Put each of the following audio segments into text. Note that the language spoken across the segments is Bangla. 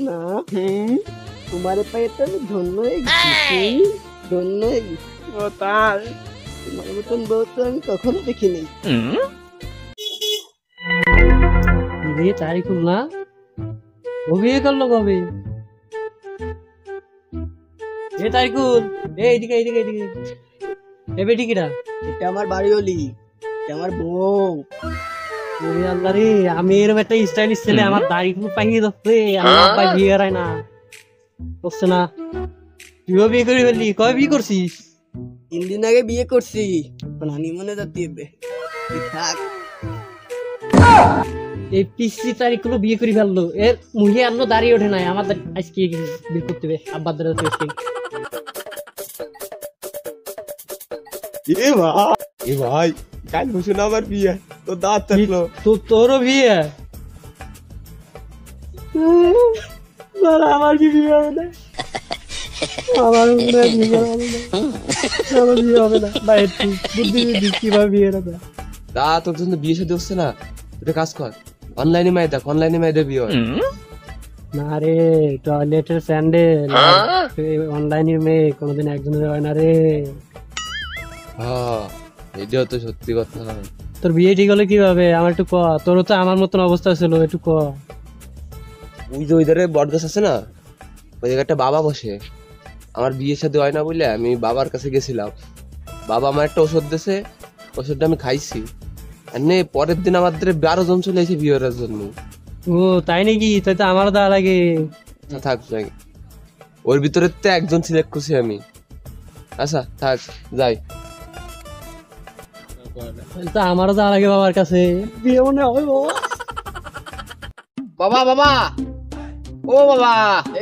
না তোমার পায়ে তো আমি ধন্য হয়ে গেছি, ধন্য হয়ে গেছি। ও তাই? তোমার মতন বউ তো আমি কখনো দেখিনি। বিয়ে তারিখ না, ও বিয়ে করলো কবে? এ তারিকুল, এইদিকে এইদিকে এইদিকে, এ বেটিকিরা? এটা আমার বাড়িওলি, এটা আমার বউ। ওরে আল্লাহ রে, আমি এরকম একটা স্টাইলিশ ছেলে, আমার দাড়ি খুব পাকিয়ে যাচ্ছে, আমার আব্বাই বিয়ে করায় না, করছে না। তুইও বিয়ে করে ফেললি, কবে বিয়ে করছিস? 3 দিন আগে বিয়ে করছি, এখন হানিমুনে যাতে হবে। থাক। এই পিসি তারিখগুলো বিয়ে করে ফেললো, এর মুখে আনো দাঁড়িয়ে ওঠে নাই, আমার আজকে বিয়ে করতে হবে, আব্বার দ্বারা আজকে। এ ভাই কাল বসুন আমার বিয়ে, তো দাঁত থাকলো। তোরও বিয়ে? আমার কি বিয়ে হবে না? আমার বিয়ে হবে না, আমার বিয়ে হবে না। বাইরে বুদ্ধি বুদ্ধি কিভাবে বিয়ে হবে? তা তোর জন্য বিয়ে সাথে হচ্ছে না, একটা কাজ কর, অনলাইনে মেয়ে দেখ, অনলাইনে মেয়েদের বিয়ে হয়। না রে, টয়লেটের স্যান্ডেল অনলাইনের মেয়ে কোনোদিন একজনের হয় না রে। হ্যাঁ এটাও তো সত্যি কথা। তোর বিয়ে ঠিক হলে কিভাবে আমার একটু ক, তোরও তো আমার মতন অবস্থা ছিল, একটু ক। ওই যে ওই ধারে বটগাছ আছে না, ওই জায়গায় একটা বাবা বসে, আমার বিয়ের সাথে হয় না বলে আমি বাবার কাছে গেছিলাম, বাবা আমার একটা ওষুধ দিয়েছে, ওষুধটা আমি খাইছি, আর নে পরের দিন আমাদের 12 জন চলে এসে বিয়ে করার জন্য। ও তাই নাকি? তাই তো আমারও দেওয়া লাগে। থাক থাক, ওর ভিতরে তো একজন সিলেক্ট করছি আমি। আচ্ছা থাক যাই। তা আমারও দেওয়া লাগে বাবার কাছে, বিয়ে মনে হবে বাবা। বাবা বাবা, ও বাবা।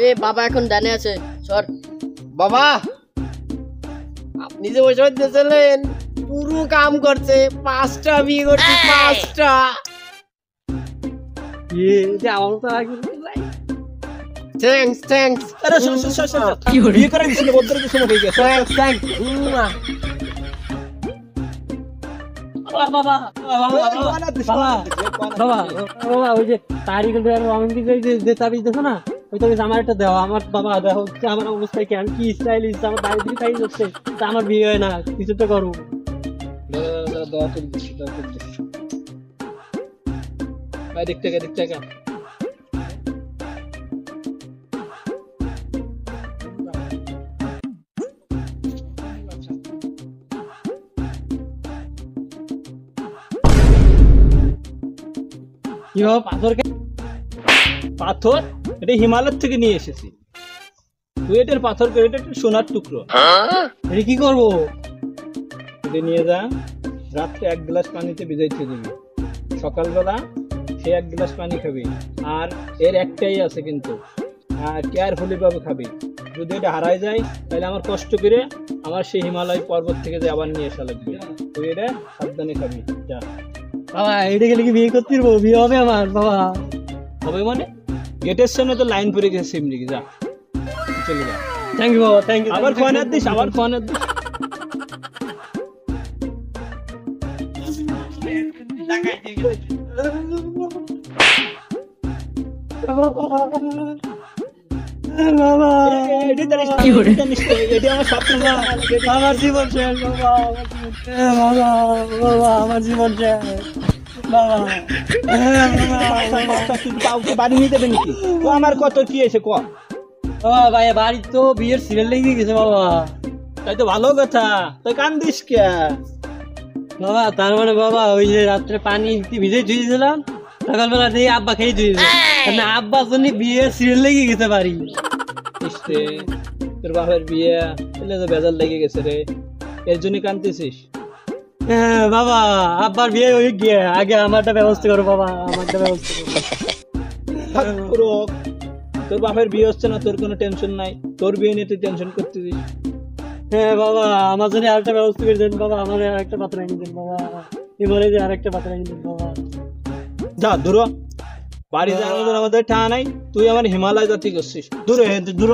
এ বাবা এখন ডানে আছে, সর। বাবা, আপনি যে ওই সময় দিয়েছিলেন পুরো কাম করছে, 5টা বিয়ে করছি, 5টা। আমারও তো আগে থ্যাঙ্কস থ্যাঙ্কস। আরে কি বিয়ে করে দিছিল বন্ধুর কিছু মনে গেছে। Thanks thanks. বাবা বাবা ওই যে তারিখ যে তাবিজ দেখো না, ওই তাবিজ আমার একটা দেওয়া। আমার বাবা দেখো আমার অবস্থায় কি, আমি কি স্টাইলিশ, আমার দাঁড়িয়ে তাই হচ্ছে, তা আমার বিয়ে হয় না, কিছু তো করো। দেখতে কি বাবা পাথর? পাথর এটা হিমালয় থেকে নিয়ে এসেছি, তুই এটার পাথর করে, এটা একটা সোনার টুকরো। এটা কি করবো? এটা নিয়ে যা, রাত্রে 1 গ্লাস পানিতে ভিজাইতে দিবি, সকালবেলা সে 1 গ্লাস পানি খাবি। আর এর একটাই আছে কিন্তু, কেয়ারফুলি ভাবে খাবি। যদি এটা হারাই যায় তাহলে আমার কষ্ট করে আমার সেই হিমালয় পর্বত থেকে যে আবার নিয়ে আসা লাগবে। তুই এটা সাবধানে খাবি, যা। বাবা এটা গেলে কি বিয়ে করতে পারবো? বিয়ে হবে আমার বাবা? হবে মানে? গেটের সামনে তো লাইন পড়ে গেছে এমনি, যা চলে যা। থ্যাংক ইউ বাবা, থ্যাংক ইউ। আবার ফোন দিস, আবার ফোন দিস। বাবা আমার জীবন শেষ বাবা, বাবা আমার জীবন শেষ বাবা। কাউকে বাড়ি নিয়ে দেবে নাকি? ও আমার কত কি এসে ক ভাই, বাড়ি তো বিয়ের সিরিয়াল লেগে গেছে বাবা। তাই তো ভালো কথা, তুই কান্দিস কে বাবা? তার মানে বাবা ওই যে রাত্রে পানি ভিজে ধুয়েছিলাম, সকালবেলা দিয়ে আব্বা খেয়ে ধুয়েছে, আব্বার জন্য বিয়ের সিরিয়াল লেগে গেছে বাড়ি। তোর বাপের বিয়ে বেজার লেগে গেছে রে, এর জন্য কান্দিস? হ্যাঁ বাবা, আব্বার বিয়ে হয়ে গিয়ে আগে আমারটা ব্যবস্থা করো বাবা, আমারটা ব্যবস্থা করো। তোর বাপের বিয়ে হচ্ছে না, তোর কোনো টেনশন নাই, তোর বিয়ে নিয়ে তুই টেনশন করতেছিস। হ্যাঁ বাবা, আমার জন্য আরেকটা ব্যবস্থা করে দেন বাবা, আমার আরেকটা পাত্র এনে দেন বাবা, এবারে যে আরেকটা পাত্র এনে দেন বাবা। যা দূর, বাড়ি যাওয়ার আমাদের ঠা নাই, তুই আমার হিমালয় জাতি করছিস, দূর দূর।